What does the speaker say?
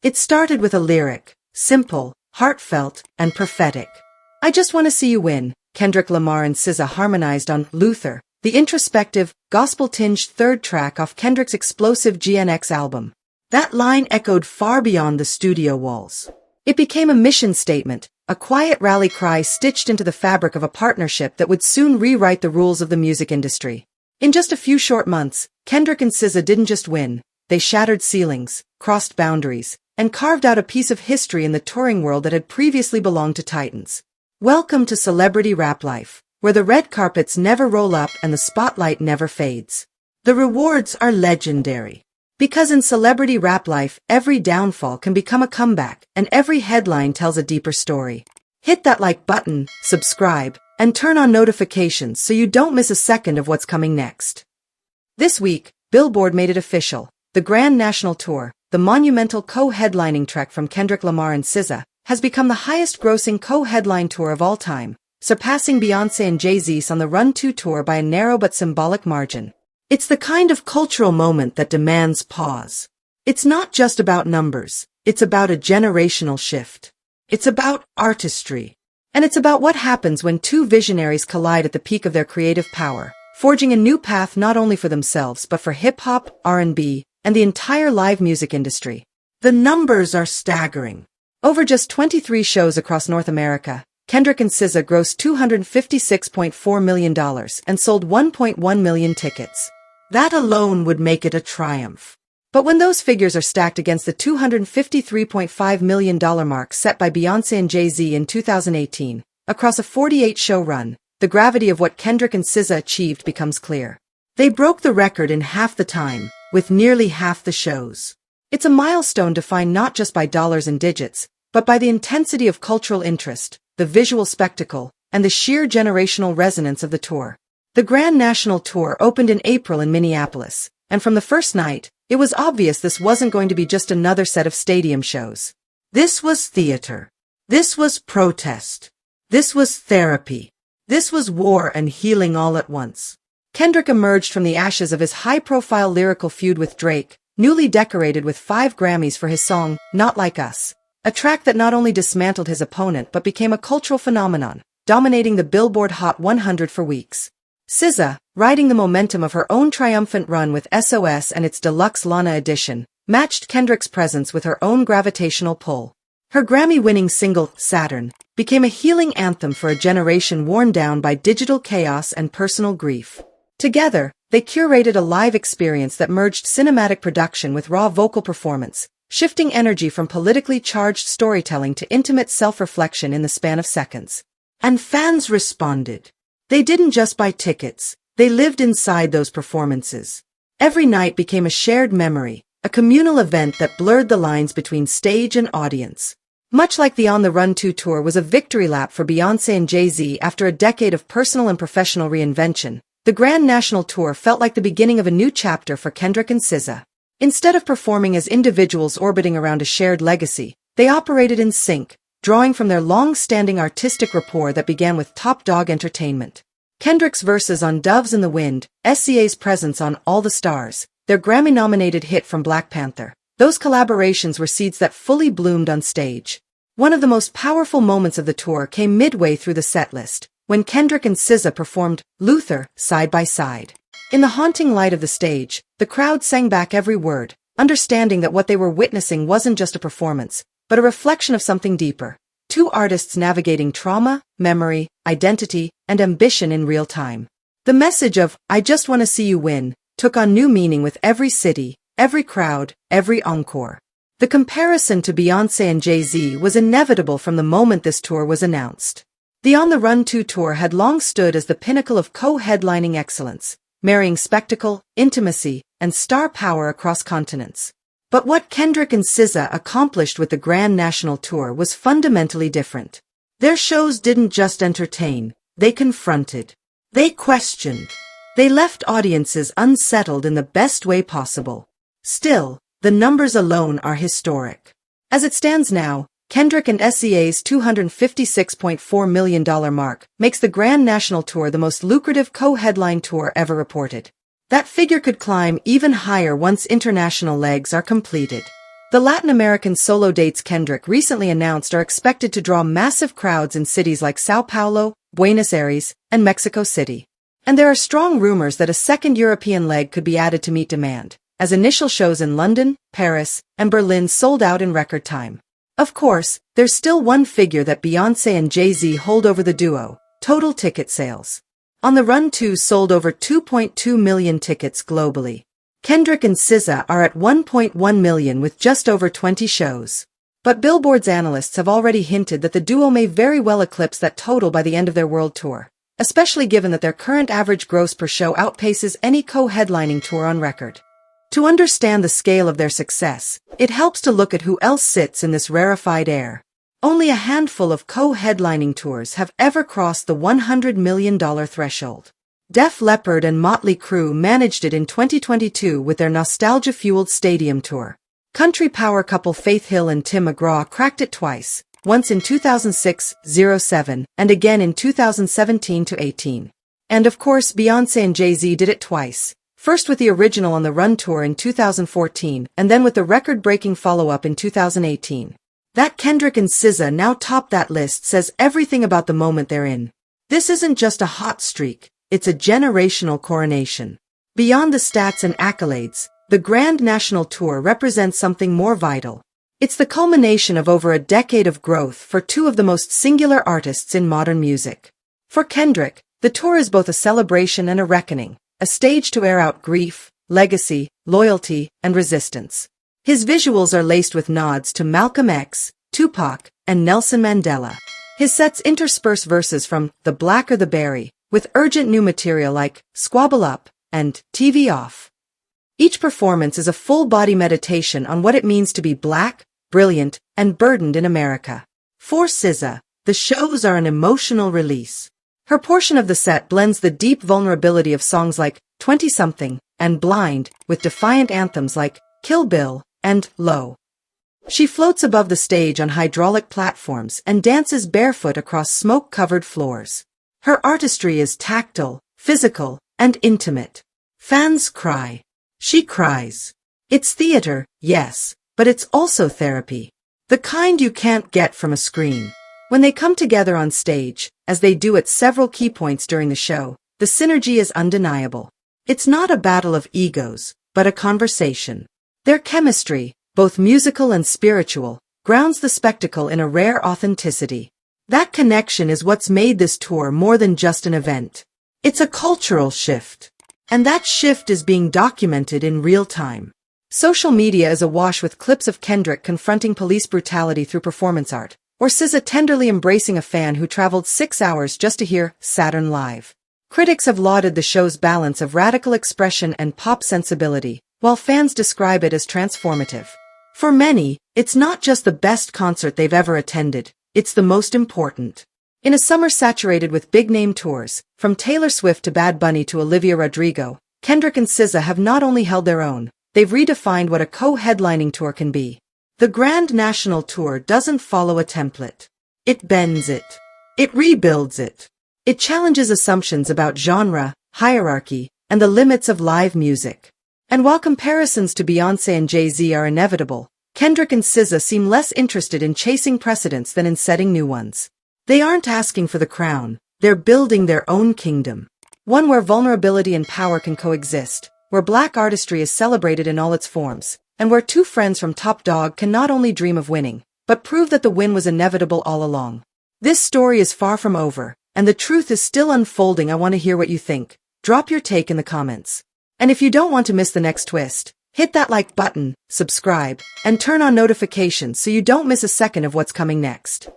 It started with a lyric, simple, heartfelt, and prophetic. "I Just Wanna See You Win," Kendrick Lamar and SZA harmonized on Luther, the introspective, gospel-tinged third track off Kendrick's explosive GNX album. That line echoed far beyond the studio walls. It became a mission statement, a quiet rally cry stitched into the fabric of a partnership that would soon rewrite the rules of the music industry. In just a few short months, Kendrick and SZA didn't just win, they shattered ceilings, crossed boundaries, and carved out a piece of history in the touring world that had previously belonged to titans. Welcome to celebrity rap life, where the red carpets never roll up and the spotlight never fades. The rewards are legendary. Because in celebrity rap life, every downfall can become a comeback, and every headline tells a deeper story. Hit that like button, subscribe, and turn on notifications so you don't miss a second of what's coming next. This week, Billboard made it official. The Grand National Tour, the monumental co-headlining trek from Kendrick Lamar and SZA, has become the highest-grossing co-headline tour of all time, surpassing Beyoncé and Jay-Z's On the Run 2 tour by a narrow but symbolic margin. It's the kind of cultural moment that demands pause. It's not just about numbers, it's about a generational shift. It's about artistry. And it's about what happens when two visionaries collide at the peak of their creative power, forging a new path not only for themselves but for hip-hop, R&B, and the entire live music industry. The numbers are staggering. Over just 23 shows across North America, Kendrick and SZA grossed $256.4 million and sold 1.1 million tickets. That alone would make it a triumph. But when those figures are stacked against the $253.5 million mark set by Beyoncé and Jay-Z in 2018, across a 48-show run, the gravity of what Kendrick and SZA achieved becomes clear. They broke the record in half the time, with nearly half the shows. It's a milestone defined not just by dollars and digits, but by the intensity of cultural interest, the visual spectacle, and the sheer generational resonance of the tour. The Grand National Tour opened in April in Minneapolis, and from the first night, it was obvious this wasn't going to be just another set of stadium shows. This was theater. This was protest. This was therapy. This was war and healing all at once. Kendrick emerged from the ashes of his high-profile lyrical feud with Drake, newly decorated with 5 Grammys for his song, Not Like Us, a track that not only dismantled his opponent but became a cultural phenomenon, dominating the Billboard Hot 100 for weeks. SZA, riding the momentum of her own triumphant run with SOS and its deluxe Lana edition, matched Kendrick's presence with her own gravitational pull. Her Grammy-winning single, Saturn, became a healing anthem for a generation worn down by digital chaos and personal grief. Together, they curated a live experience that merged cinematic production with raw vocal performance, shifting energy from politically charged storytelling to intimate self-reflection in the span of seconds. And fans responded. They didn't just buy tickets, they lived inside those performances. Every night became a shared memory, a communal event that blurred the lines between stage and audience. Much like the On the Run 2 tour was a victory lap for Beyoncé and Jay-Z after a decade of personal and professional reinvention, the Grand National Tour felt like the beginning of a new chapter for Kendrick and SZA. Instead of performing as individuals orbiting around a shared legacy, they operated in sync, drawing from their long-standing artistic rapport that began with Top Dog Entertainment. Kendrick's verses on Doves in the Wind, SZA's presence on All the Stars, their Grammy-nominated hit from Black Panther. Those collaborations were seeds that fully bloomed on stage. One of the most powerful moments of the tour came midway through the setlist, when Kendrick and SZA performed Luther side by side. In the haunting light of the stage, the crowd sang back every word, understanding that what they were witnessing wasn't just a performance, but a reflection of something deeper. Two artists navigating trauma, memory, identity, and ambition in real time. The message of "I Just Wanna See You Win" took on new meaning with every city, every crowd, every encore. The comparison to Beyoncé and Jay-Z was inevitable from the moment this tour was announced. The On the Run 2 tour had long stood as the pinnacle of co-headlining excellence, marrying spectacle, intimacy, and star power across continents. But what Kendrick and SZA accomplished with the Grand National Tour was fundamentally different. Their shows didn't just entertain, they confronted. They questioned. They left audiences unsettled in the best way possible. Still, the numbers alone are historic. As it stands now, Kendrick and SZA's $256.4 million mark makes the Grand National Tour the most lucrative co-headline tour ever reported. That figure could climb even higher once international legs are completed. The Latin American solo dates Kendrick recently announced are expected to draw massive crowds in cities like Sao Paulo, Buenos Aires, and Mexico City. And there are strong rumors that a second European leg could be added to meet demand, as initial shows in London, Paris, and Berlin sold out in record time. Of course, there's still one figure that Beyoncé and Jay-Z hold over the duo: total ticket sales. On the Run 2 sold over 2.2 million tickets globally. Kendrick and SZA are at 1.1 million with just over 20 shows. But Billboard's analysts have already hinted that the duo may very well eclipse that total by the end of their world tour, especially given that their current average gross per show outpaces any co-headlining tour on record. To understand the scale of their success, it helps to look at who else sits in this rarefied air. Only a handful of co-headlining tours have ever crossed the $100 million threshold. Def Leppard and Motley Crue managed it in 2022 with their nostalgia-fueled stadium tour. Country power couple Faith Hill and Tim McGraw cracked it twice, once in 2006-07 and again in 2017-18. And of course Beyoncé and Jay-Z did it twice, first with the original on the Run tour in 2014 and then with the record-breaking follow-up in 2018. That Kendrick and SZA now top that list says everything about the moment they're in. This isn't just a hot streak. It's a generational coronation. Beyond the stats and accolades, the Grand National Tour represents something more vital. It's the culmination of over a decade of growth for two of the most singular artists in modern music. For Kendrick, the tour is both a celebration and a reckoning, a stage to air out grief, legacy, loyalty, and resistance. His visuals are laced with nods to Malcolm X, Tupac, and Nelson Mandela. His sets intersperse verses from The Black or the Berry, with urgent new material like Squabble Up and TV Off. Each performance is a full-body meditation on what it means to be black, brilliant, and burdened in America. For SZA, the shows are an emotional release. Her portion of the set blends the deep vulnerability of songs like 20-something and Blind with defiant anthems like Kill Bill and Low. She floats above the stage on hydraulic platforms and dances barefoot across smoke-covered floors. Her artistry is tactile, physical, and intimate. Fans cry. She cries. It's theater, yes, but it's also therapy. The kind you can't get from a screen. When they come together on stage, as they do at several key points during the show, the synergy is undeniable. It's not a battle of egos, but a conversation. Their chemistry, both musical and spiritual, grounds the spectacle in a rare authenticity. That connection is what's made this tour more than just an event. It's a cultural shift. And that shift is being documented in real time. Social media is awash with clips of Kendrick confronting police brutality through performance art, or SZA tenderly embracing a fan who traveled 6 hours just to hear Saturn live. Critics have lauded the show's balance of radical expression and pop sensibility, while fans describe it as transformative. For many, it's not just the best concert they've ever attended. It's the most important. In a summer saturated with big-name tours, from Taylor Swift to Bad Bunny to Olivia Rodrigo, Kendrick and SZA have not only held their own, they've redefined what a co-headlining tour can be. The Grand National Tour doesn't follow a template. It bends it. It rebuilds it. It challenges assumptions about genre, hierarchy, and the limits of live music. And while comparisons to Beyoncé and Jay-Z are inevitable, Kendrick and SZA seem less interested in chasing precedents than in setting new ones. They aren't asking for the crown, they're building their own kingdom. One where vulnerability and power can coexist, where black artistry is celebrated in all its forms, and where two friends from Top Dog can not only dream of winning, but prove that the win was inevitable all along. This story is far from over, and the truth is still unfolding. I want to hear what you think. Drop your take in the comments. And if you don't want to miss the next twist, hit that like button, subscribe, and turn on notifications so you don't miss a second of what's coming next.